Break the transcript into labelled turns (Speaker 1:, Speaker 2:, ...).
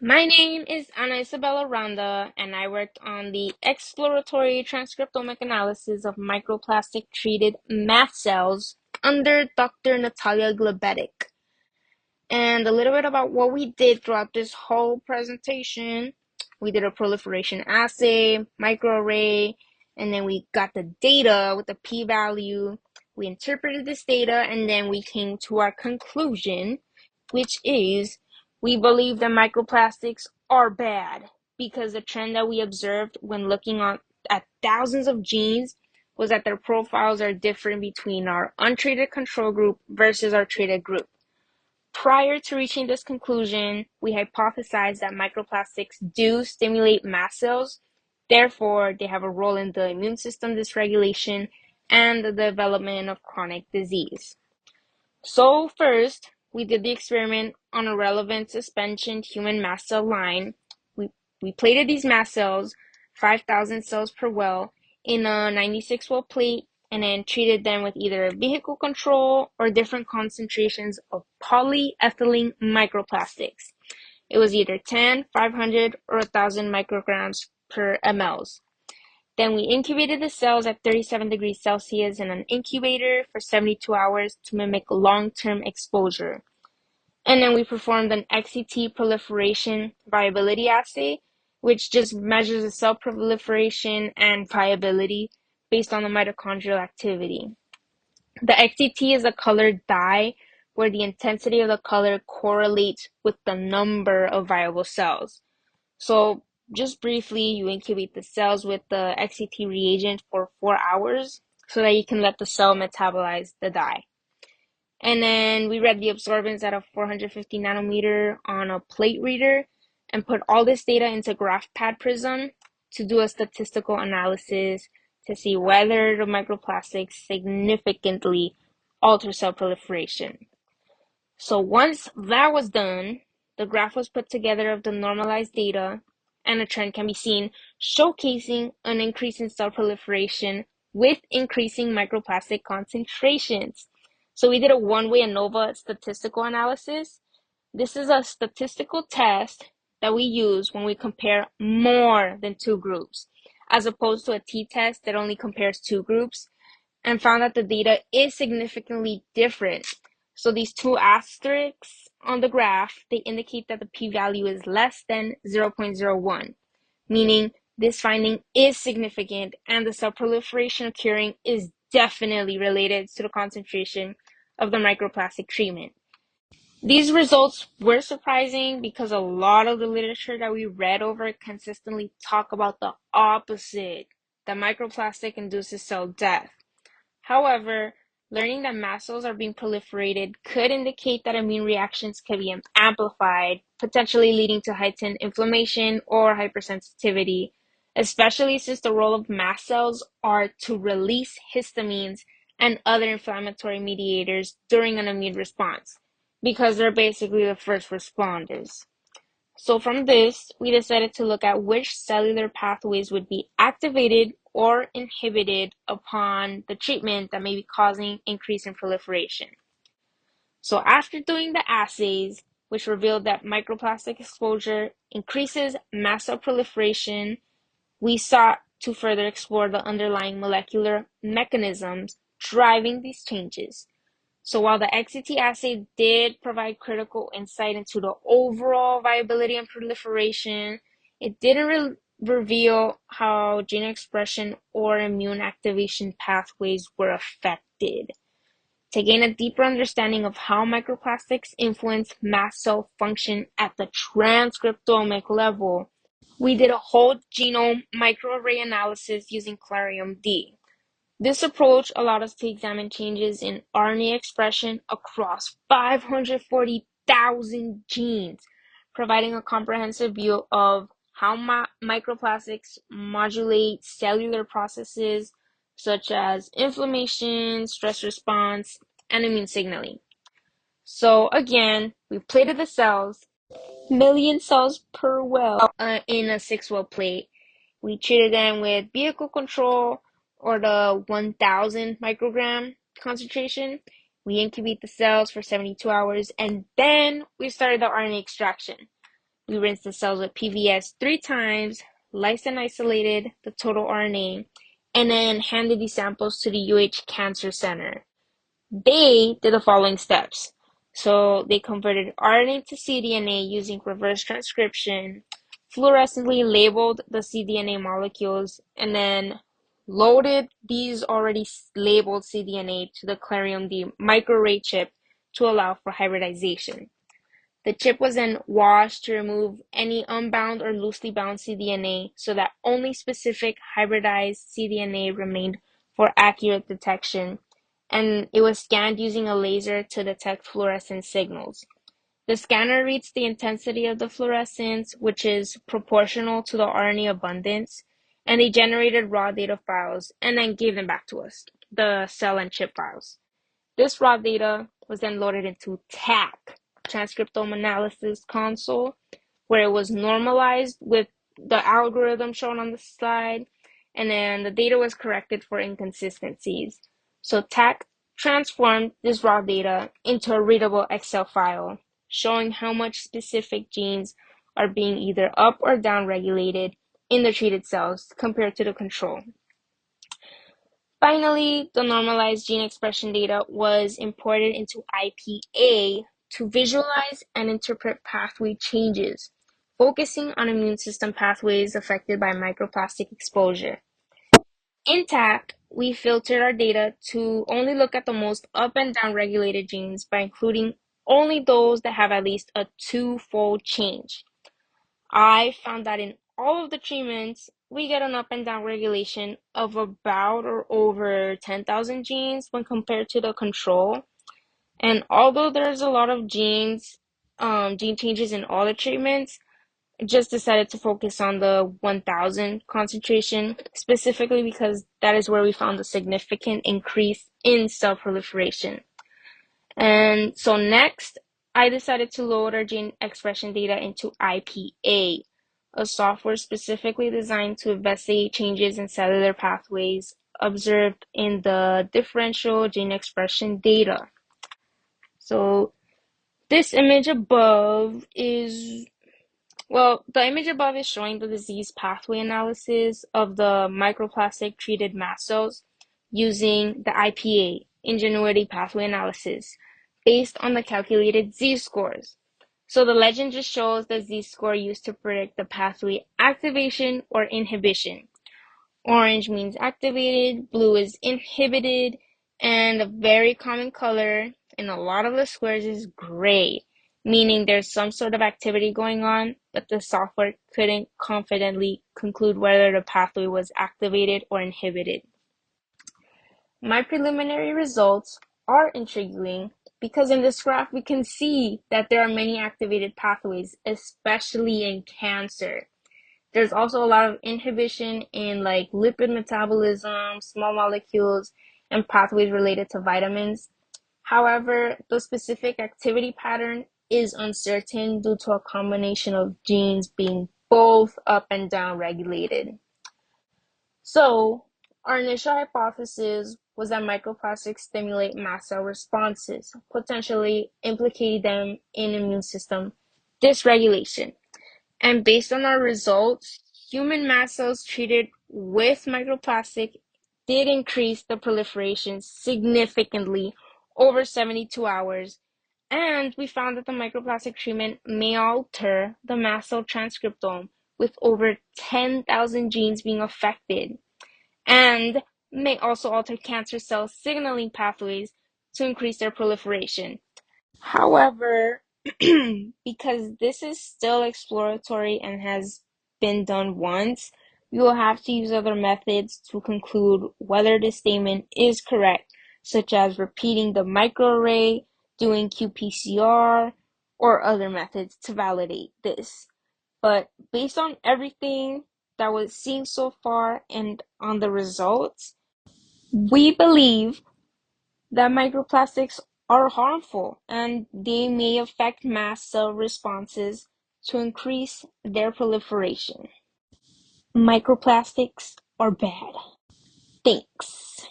Speaker 1: My name is Ana Isabella Randa, and I worked on the exploratory transcriptomic analysis of microplastic treated mast cells under Dr. Natalia Glabetic. And a little bit about what we did throughout this whole presentation. We did a proliferation assay, microarray, and then we got the data with the p-value. We interpreted this data, and then we came to our conclusion, which is we believe that microplastics are bad because the trend that we observed when looking at thousands of genes was that their profiles are different between our untreated control group versus our treated group. Prior to reaching this conclusion, we hypothesized that microplastics do stimulate mast cells, therefore, they have a role in the immune system dysregulation and the development of chronic disease. So, first, we did the experiment on a relevant suspension human mast cell line. We plated these mast cells, 5,000 cells per well, in a 96 well plate and then treated them with either vehicle control or different concentrations of polyethylene microplastics. It was either 10, 500, or 1,000 micrograms per mLs. Then we incubated the cells at 37 degrees Celsius in an incubator for 72 hours to mimic long-term exposure. And then we performed an XCT proliferation viability assay, which just measures the cell proliferation and viability based on the mitochondrial activity. The XCT is a colored dye where the intensity of the color correlates with the number of viable cells. So just briefly, you incubate the cells with the XCT reagent for 4 hours so that you can let the cell metabolize the dye. And then we read the absorbance at a 450 nanometer on a plate reader and put all this data into GraphPad Prism to do a statistical analysis to see whether the microplastics significantly alter cell proliferation. So once that was done, the graph was put together of the normalized data, and a trend can be seen showcasing an increase in cell proliferation with increasing microplastic concentrations. So we did a one-way ANOVA statistical analysis. This is a statistical test that we use when we compare more than two groups, as opposed to a t-test that only compares two groups, and found that the data is significantly different. So these two asterisks on the graph, they indicate that the p-value is less than 0.01, meaning this finding is significant and the cell proliferation occurring is definitely related to the concentration of the microplastic treatment. These results were surprising because a lot of the literature that we read over consistently talk about the opposite, that microplastic induces cell death. However, learning that mast cells are being proliferated could indicate that immune reactions could be amplified, potentially leading to heightened inflammation or hypersensitivity, especially since the role of mast cells are to release histamines and other inflammatory mediators during an immune response, because they're basically the first responders. So from this, we decided to look at which cellular pathways would be activated or inhibited upon the treatment that may be causing increase in proliferation. So after doing the assays, which revealed that microplastic exposure increases mast cell proliferation, we sought to further explore the underlying molecular mechanisms driving these changes. So while the XCT assay did provide critical insight into the overall viability and proliferation, it didn't reveal how gene expression or immune activation pathways were affected. To gain a deeper understanding of how microplastics influence mast cell function at the transcriptomic level, we did a whole genome microarray analysis using Clarium-D. This approach allowed us to examine changes in RNA expression across 540,000 genes, providing a comprehensive view of how microplastics modulate cellular processes such as inflammation, stress response, and immune signaling. So again, we plated the cells, million cells per well, in a 6-well plate. We treated them with vehicle control or the 1,000 microgram concentration. We incubate the cells for 72 hours and then we started the RNA extraction. we rinsed the cells with PVS 3 times, lysed and isolated the total RNA, and then handed these samples to the UH Cancer Center. They did the following steps. So they converted RNA to cDNA using reverse transcription, fluorescently labeled the cDNA molecules, and then loaded these already labeled cDNA to the Clarium D microarray chip to allow for hybridization. The chip was then washed to remove any unbound or loosely bound cDNA so that only specific hybridized cDNA remained for accurate detection, and it was scanned using a laser to detect fluorescent signals. The scanner reads the intensity of the fluorescence, which is proportional to the RNA abundance, and they generated raw data files and then gave them back to us, the cell and chip files. This raw data was then loaded into TAC, Transcriptome Analysis Console, where it was normalized with the algorithm shown on the slide, and then the data was corrected for inconsistencies. So TAC transformed this raw data into a readable Excel file, showing how much specific genes are being either up or down regulated in the treated cells compared to the control. Finally, the normalized gene expression data was imported into IPA to visualize and interpret pathway changes, focusing on immune system pathways affected by microplastic exposure. In TAC, we filtered our data to only look at the most up and down regulated genes by including only those that have at least a two-fold change. I found that in all of the treatments, we get an up and down regulation of about or over 10,000 genes when compared to the control. And although there's a lot of gene changes in all the treatments, I just decided to focus on the 1,000 concentration, specifically because that is where we found a significant increase in cell proliferation. And so next, I decided to load our gene expression data into IPA, a software specifically designed to investigate changes in cellular pathways observed in the differential gene expression data. So this image above is, the image above is showing the disease pathway analysis of the microplastic treated mast cells using the IPA, Ingenuity Pathway Analysis, based on the calculated Z-scores. So the legend just shows the Z-score used to predict the pathway activation or inhibition. Orange means activated, blue is inhibited, and a very common color in a lot of the squares is gray, meaning there's some sort of activity going on, but the software couldn't confidently conclude whether the pathway was activated or inhibited. My preliminary results are intriguing because in this graph we can see that there are many activated pathways, especially in cancer. There's also a lot of inhibition in like lipid metabolism, small molecules, and pathways related to vitamins. However, the specific activity pattern is uncertain due to a combination of genes being both up and down regulated. So, our initial hypothesis was that microplastics stimulate mast cell responses, potentially implicating them in immune system dysregulation. And based on our results, human mast cells treated with microplastic did increase the proliferation significantly over 72 hours. And we found that the microplastic treatment may alter the mast cell transcriptome with over 10,000 genes being affected, and may also alter cancer cell signaling pathways to increase their proliferation. However, because this is still exploratory and has been done once, we will have to use other methods to conclude whether this statement is correct, such as repeating the microarray, doing qPCR, or other methods to validate this. But based on everything that was seen so far and on the results, we believe that microplastics are harmful and they may affect mast cell responses to increase their proliferation. Microplastics are bad. Thanks.